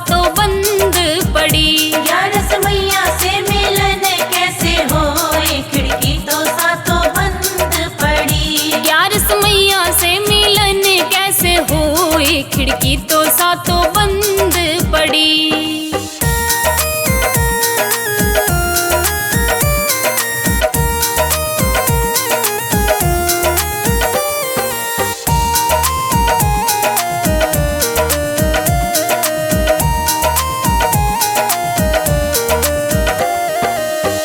सातों बंद पड़ी। ग्यारस मैया से मिलन कैसे होए, खिड़की तो सातों बंद पड़ी। ग्यारस मैया से मिलन कैसे होए, खिड़की तो सातों बंद पड़ी।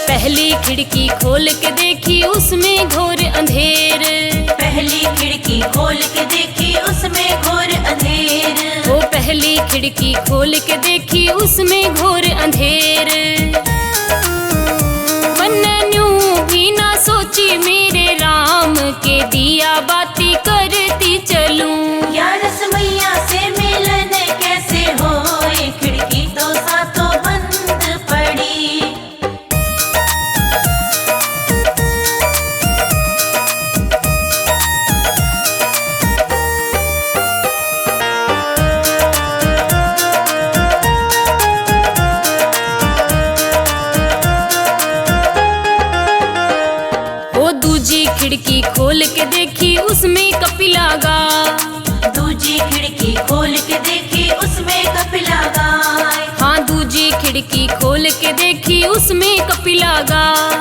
पहली खिड़की खोल के देखी उसमें घोर अंधेर। पहली खिड़की खोल के देखी उसमें घोर अंधेर। वो पहली खिड़की खोल के देखी उसमें घोर अंधेर। मन्नू भी ना सोची मेरे राम के दिया बाती करती चलूं। ग्यारस मैया से मिलन कैसे होए, खिड़की तो सातों बंद पड़ी। दूजी खिड़की खोल के देखी उसमें कपिला गाय। दूजी खिड़की खोल के देखी उसमें कपिला गाय। हाँ दूजी खिड़की खोल के देखी उसमें कपिला गाय।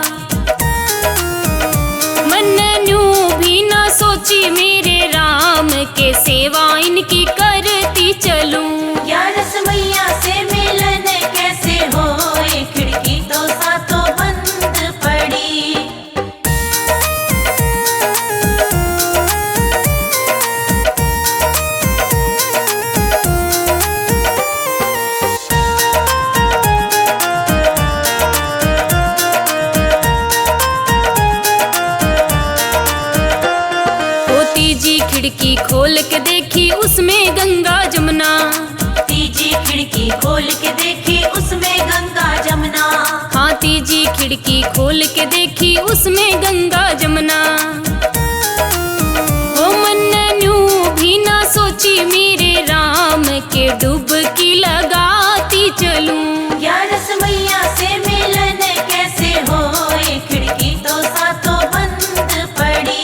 मन्नू भी ना सोची मेरे राम के सेवा इनकी करती चलूं। ग्यारस मैया से मिलन कैसे होए, खिड़की तो सातों बंद पड़ी। तीजी खिड़की खोल के देखी उसमें गंगा जमुना। तीजी खिड़की खोल के देखी उसमें गंगा जमुना। हाँ तीजी खिड़की खोल के देखी उसमें गंगा जमुना। ओ मन्नू भी ना सोची मेरे राम के डुबकी लगाती चलूं। ग्यारस मैया से मिलन कैसे होए, खिड़की तो सातों बंद पड़ी।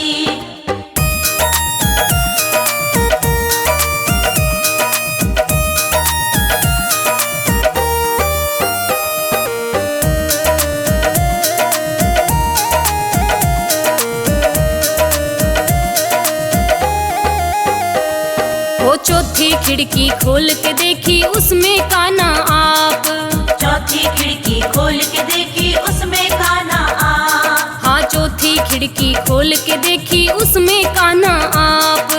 चौथी खिड़की खोल के देखी उसमें काना आप। चौथी खिड़की खोल के देखी उसमें काना आप। हाँ चौथी खिड़की खोल के देखी उसमें काना आप।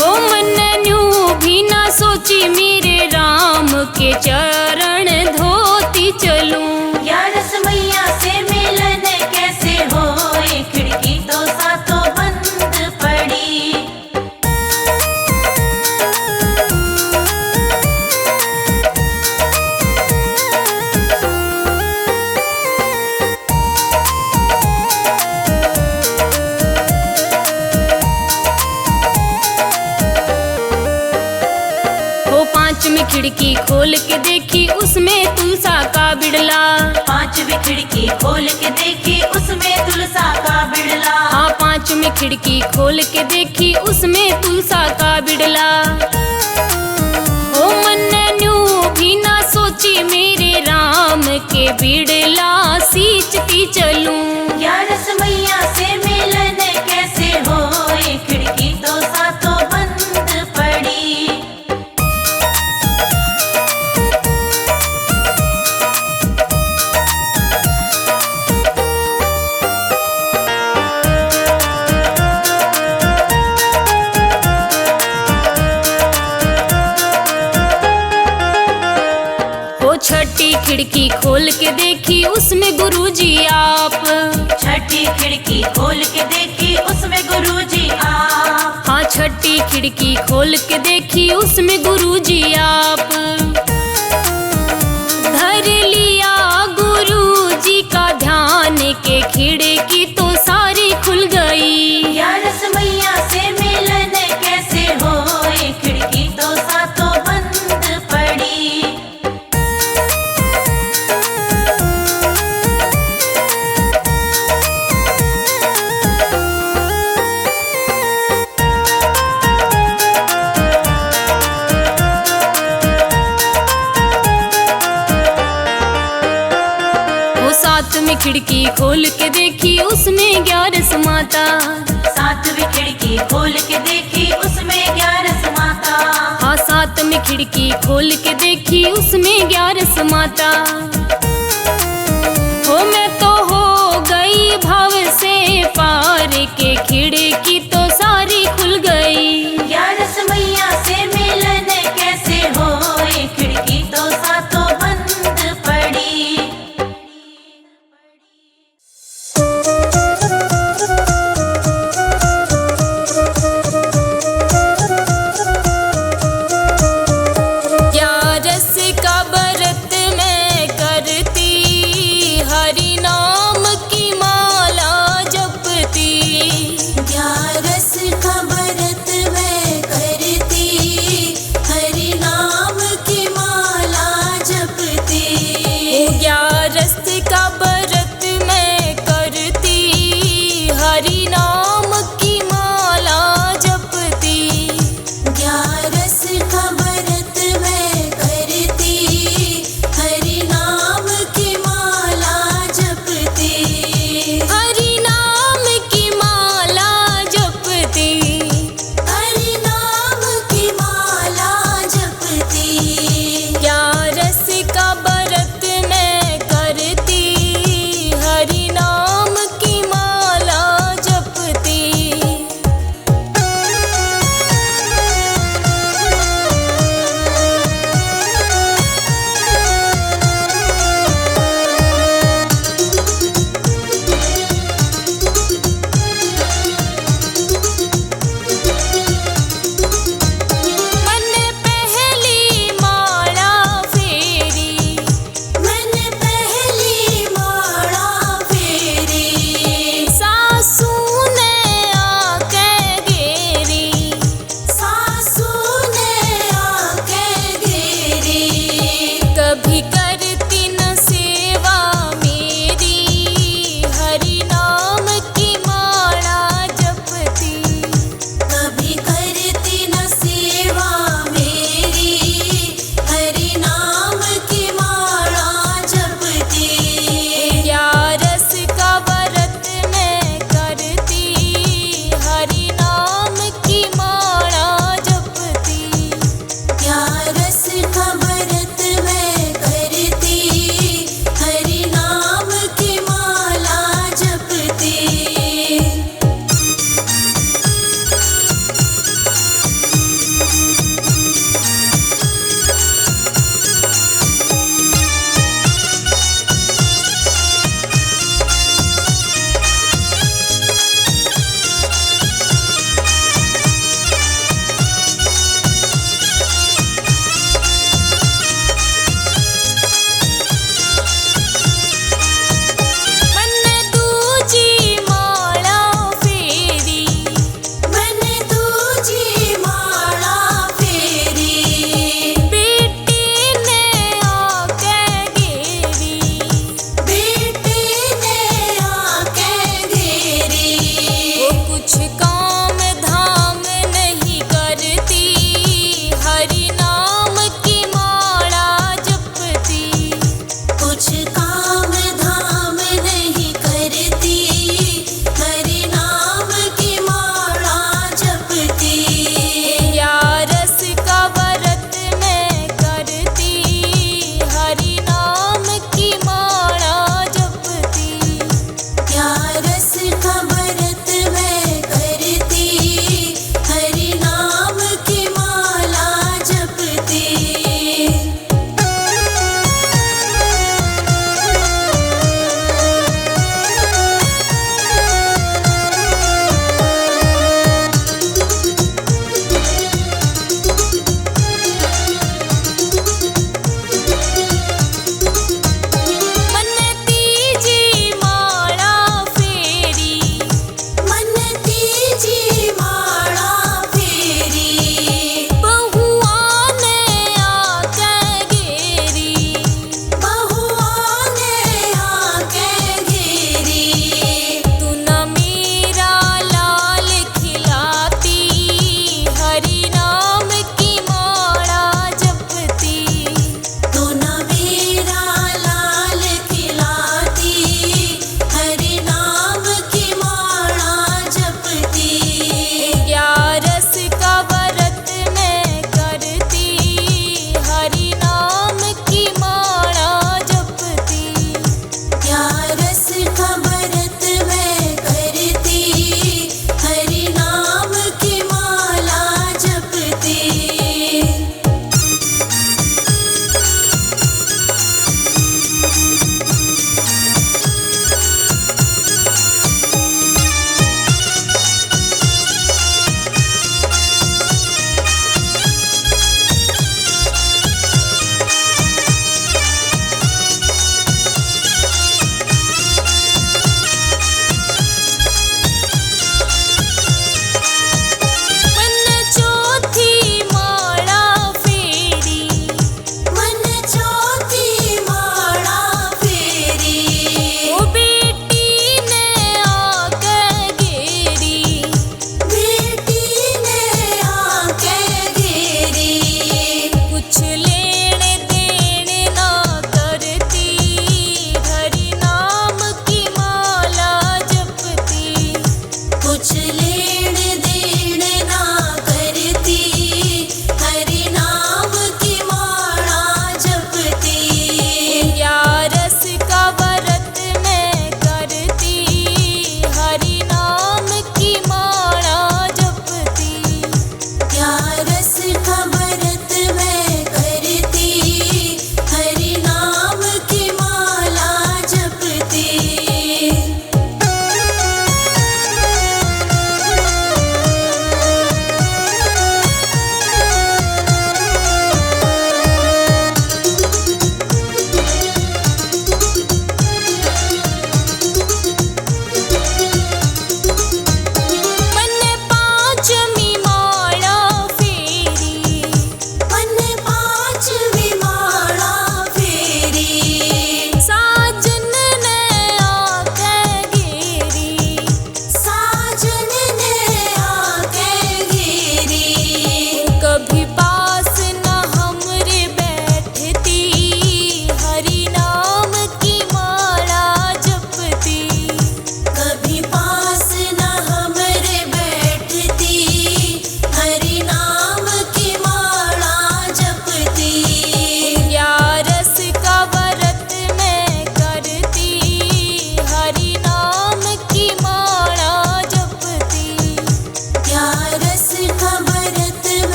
हो मन्नू भी ना सोची मेरे राम के चरण धोती चलूं। ग्यारस मैया से मिलन कैसे होए, खिड़की तो सातों बंद पड़ी। पांचवी खिड़की खोल के देखी उसमें तुलसा का बिड़ला। पांचवी खिड़की खोल के देखी उसमें तुलसा का बिड़ला। हाँ पांचवी खिड़की खोल के देखी उसमें तुलसा का बिड़ला। ओ मन्नू भी ना सोची मेरे राम के बिड़ला सींचती चलूं। ग्यारस मैया से मिलन कैसे होए, खिड़की तो सातों बंद पड़ी। छठी खिड़की खोल के देखी उसमें गुरुजी आप। छठी खिड़की खोल के देखी उसमें गुरुजी आप। हाँ छठी खिड़की खोल के देखी उसमें गुरुजी आप। धर लिया गुरुजी का ध्यान के खिड़की तो सारी खुल गई। ग्यारस मैया से मिलन कैसे होए, खिड़की तो सातों बंद सातवीं खिड़की खोल के देखी उसमें 11 समाता। सातवीं खिड़की खोल के देखी उसमें 11 समाता। हाँ, सातवीं खिड़की खोल के देखी उसमें 11 समाता। हो मैं तो हो गई भाव से पार के खिड़की तो सारी खुल गई। 11 मैया से मिलन कैसे होए, खिड़की तो सातों बंद पड़ी। ग्यारस का व्रत मैं करती, हरि नाम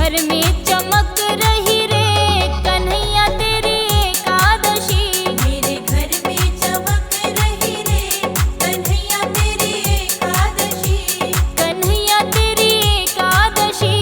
घर में चमक रही रे कन्हैया तेरी एकादशी। मेरे घर में चमक रही रे कन्हैया तेरी एकादशी। कन्हैया तेरी एकादशी।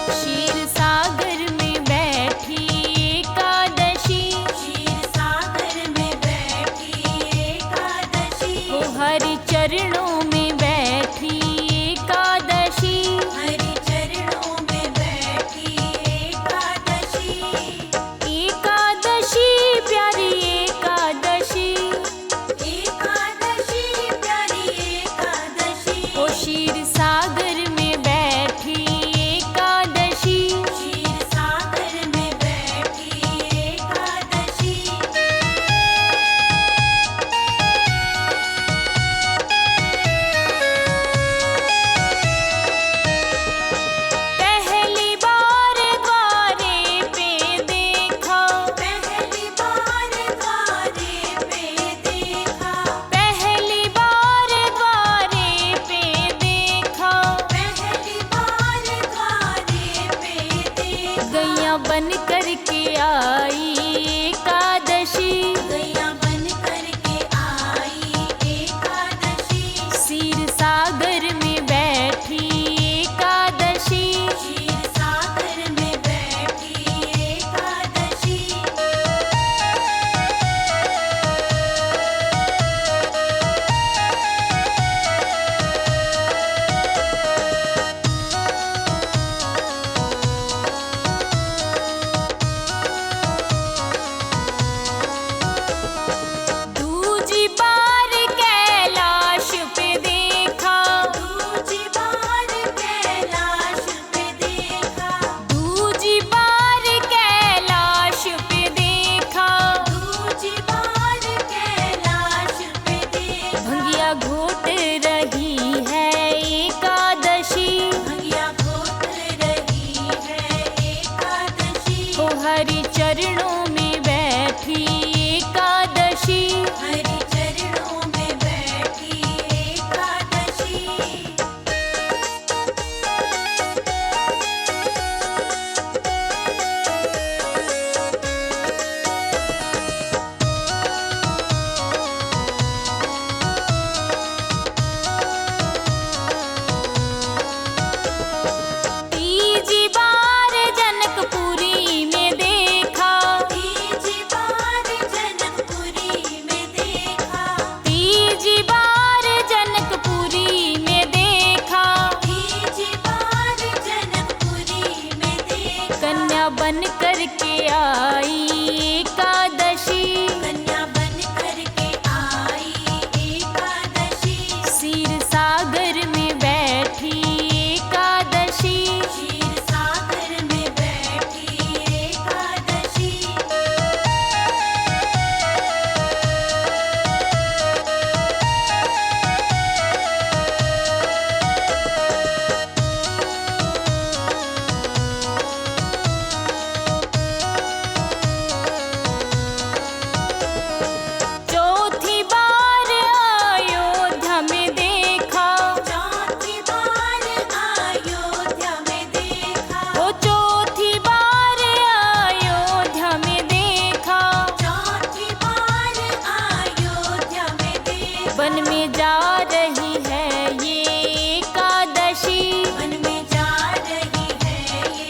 क्षीर सागर में बैठी एकादशी। क्षीर सागर में बैठी एकादशी। ओ हरि चरणों में बैठी एकादशी। हरि चरणों में बैठी एकादशी। एकादशी प्यारी एकादशी। एकादशी प्यारी एकादशी। ओ क्षीर सागर में बैठी एकादशी। क्षीर सागर में बैठी एकादशी। पहली बार द्वारे पे देखा। पहली बार द्वारे पे देखा। पहली बार द्वारे पे देखा। पहली बार द्वारे पे देखा। गैया बन करके आई एकादशी। गैया बन करके आई एकादशी। क्षीर सागर में बैठी एकादशी। क्षीर सागर में बैठी एकादशी। दूजी बार कैलाश पे देखा। दूजी बार कैलाश पे देखा। दूजी बार कैलाश पे देखा। दूजी बार कैलाश पे देखा। भंगिया घोट रही है एकादशी। भैया घोट रही है एकादशी। ओ हरि चरणों में बैठी एकादशी। हरि चरणों में बैठी एकादशी। तीजी बार जनकपुरी में देखा। तीजी बार जनकपुरी में देखा। तीजी बार जनकपुरी में देखा। तीजी बार जनकपुरी में देखा। कन्या बन करके आई एकादशी। कन्या बन करके आई एकादशी। क्षीर सागर में बैठी एकादशी। क्षीर सागर में बैठी एकादशी। चौथी बार अयोध्या में देखा। चौथी बार अयोध्या में देखा। ओ चौथी बार अयोध्या में देखा। चौथी बार अयोध्या में देखा। वन में जा रही है ये एकादशी। वन में जा रही है ये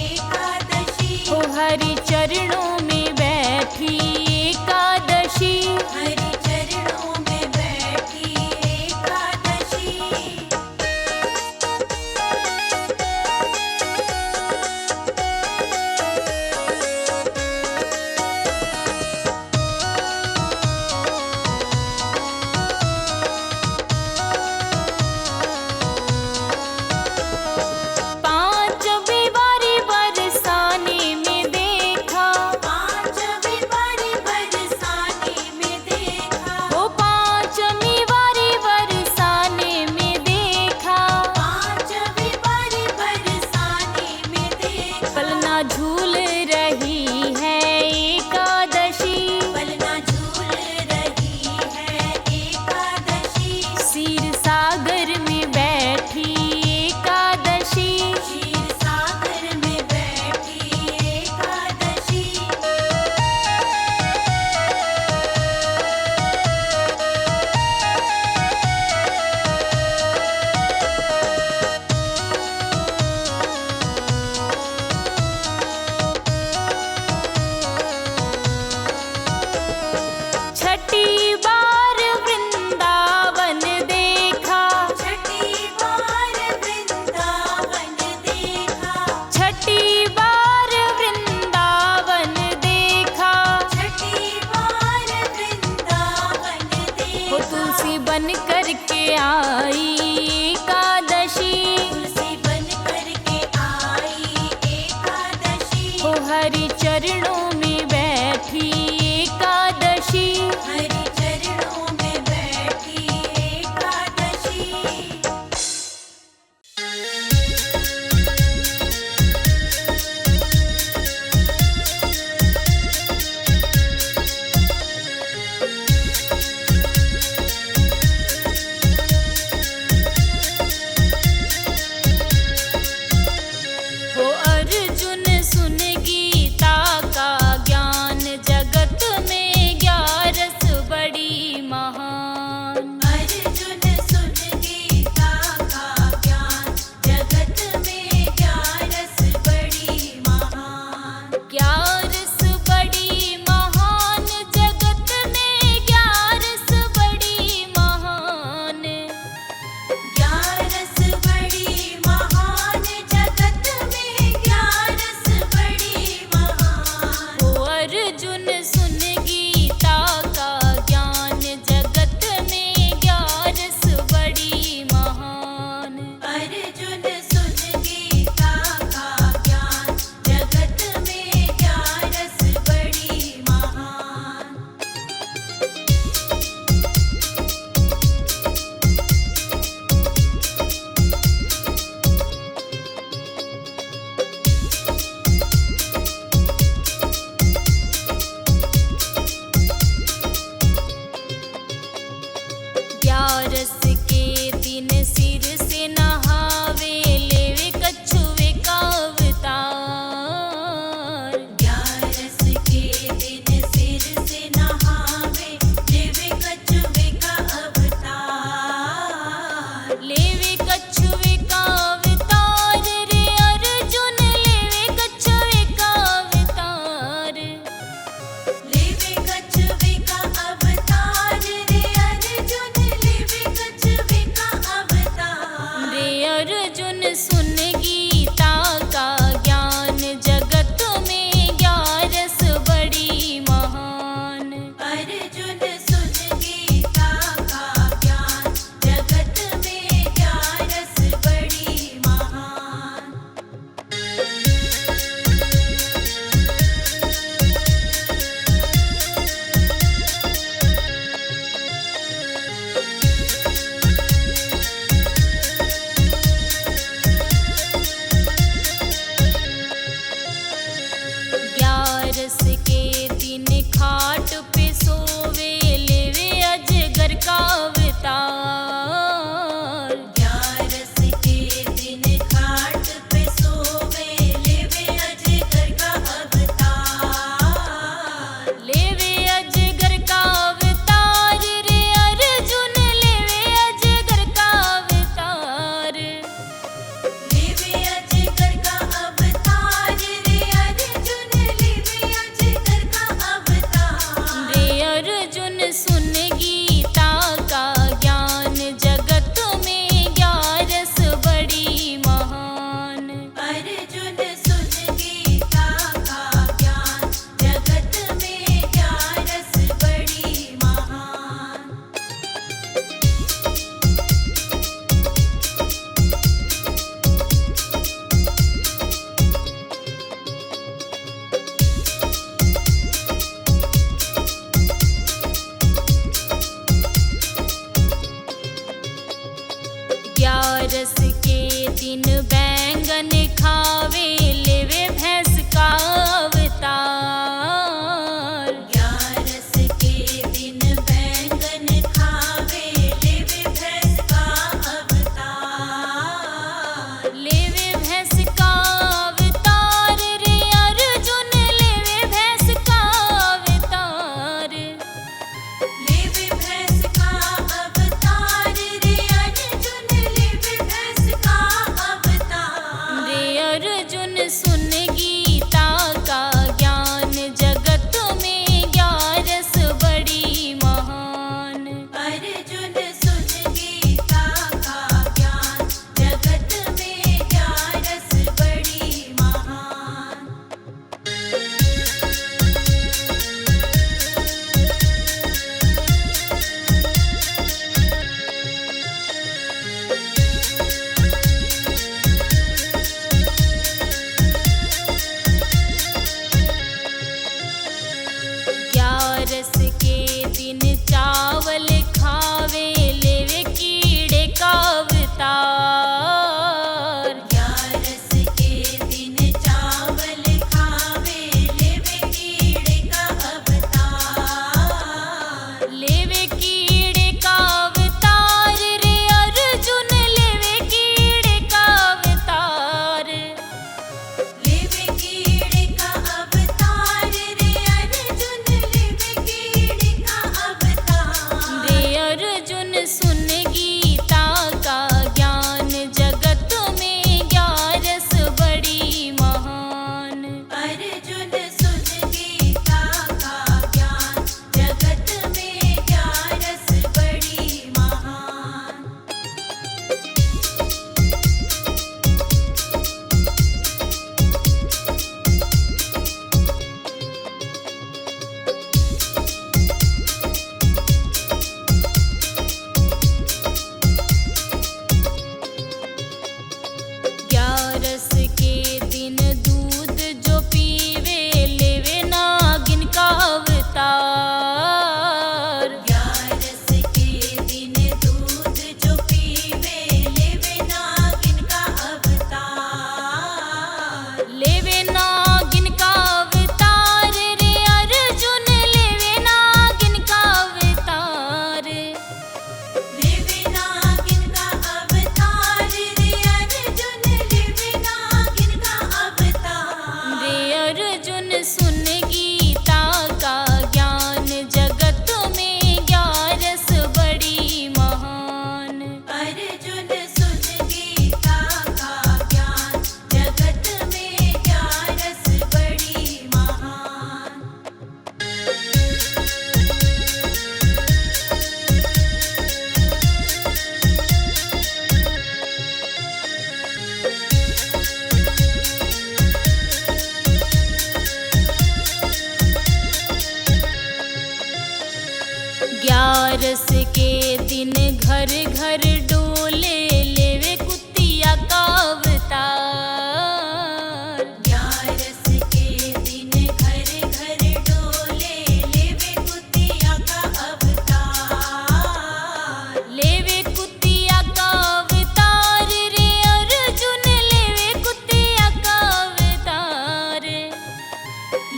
एकादशी। ओ हरि चरणों में बैठी एकादशी। हरि चरणों में बैठी एकादशी। तुलसी बन करके आई एकादशी, तुलसी बन करके आई एकादशी, हो हरि चरणों में बैठी एकादशी, हरि चरणों में बैठी एकादशी। हो अर्जुन सुन गीता का ज्ञान, जगत में ग्यारस बड़ी महान। अर्जुन सुन गीता का ज्ञान, जगत में ग्यारस बड़ी महान। ग्यारस बड़ी महान, जगत में ग्यारस बड़ी महान। ग्यारस बड़ी महान, जगत में ग्यारस बड़ी महान। हो अर्जुन सुन गीता का ज्ञान, जगत में ग्यारस बड़ी महान। अर्जुन सुन गीता का ज्ञान, जगत में ग्यारस बड़ी महान। ग्यारस के दिन सिर से नहावे, लेवे कछुए का अवतार। ग्यारस के दिन सिर से नहावे, लेवे कछुए का अवतार। लेवे कछुए का अवतार रे अर्जुन, लेवे कछुए का अवतार। लेवे कछुए का अवतार रे अर्जुन, लेवे कछुए का अवतार। रे अर्जुन सुन गीता का ज्ञान, जगत में ग्यारस बड़ी महान। अर्जुन सुन गीता का ज्ञान, जगत में ग्यारस बड़ी महान। ग्यारस के दिन खाट पे सोवे, लेवे अजगर का अवतार। ग्यारस के दिन खाट पे सोवे, लेवे अजगर का अवतार। लेवे अजगर का अवतार रे अर्जुन, लेवे अजगर का अवतार। लेवे अजगर का अवतार रे अर्जुन, लेवे अजगर का अवतार। रे अर्जुन सुन गीता का ज्ञान, जगत में ग्यारस बड़ी महान। अर्जुन सुन गीता का ज्ञान, जगत में ग्यारस बड़ी महान। ग्यारस के दिन बैंगन खावे, लेवे भैंस का अवतार। ग्यारस के दिन बैंगन खावे, लेवे भैंस का अवतार। लेवे भैंस का अवतार रे अर्जुन, लेवे भैंस का अवतार। लेवे भैंस का अवतार रे अर्जुन, लेवे भैंस का अवतार। घर घर डोले लेवे कुतिया का अवतार। ग्यारस के दिन घर घर डोले लेवे कुतिया का अवतार। लेवे कुतिया का अवतार रे अर्जुन लेवे कुतिया का अवतार।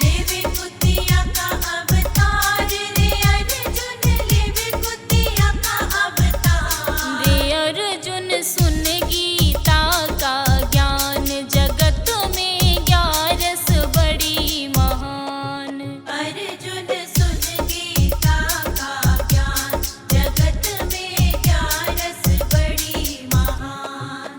लेवे कुतिया का अवतार रे अर्जुन लेवे कुतिया का अवतार। रे अर्जुन सुन गीता का ज्ञान जगत में ग्यारस बड़ी महान। अर्जुन सुन गीता का ज्ञान जगत में ग्यारस बड़ी महान।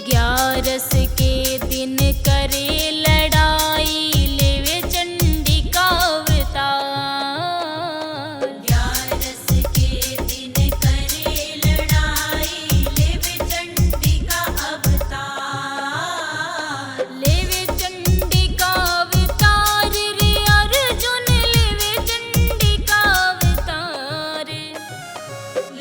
ग्यारस के दिन करे लड़ाई लेवे चंडी का अवतार। ग्यारस के दिन करे लड़ाई लेवे चंडी का अवतार। लेवे चंडी का अवतार रे अर्जुन लेवे चंडी का अवतार।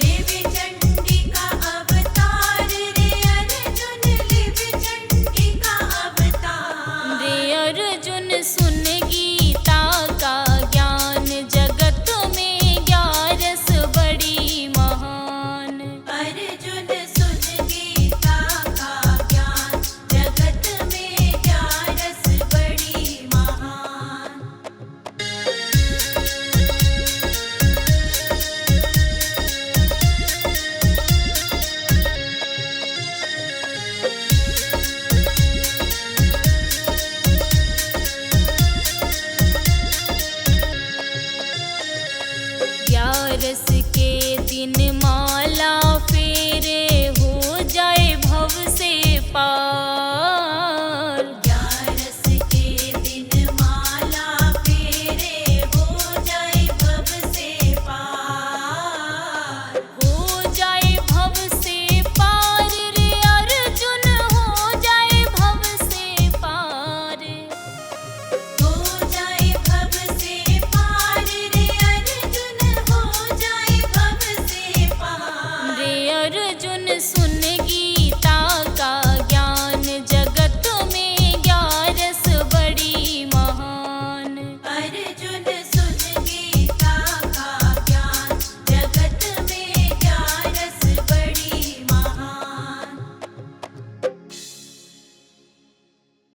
लेवे चंडी का अवतार रे अर्जुन लेवे चंडी का अवतार। रे अर्जुन सुन गीता का ज्ञान जगत में ग्यारस बड़ी महान। अर्जुन सुन गीता का ज्ञान जगत में ग्यारस बड़ी महान। ग्यारस के दिन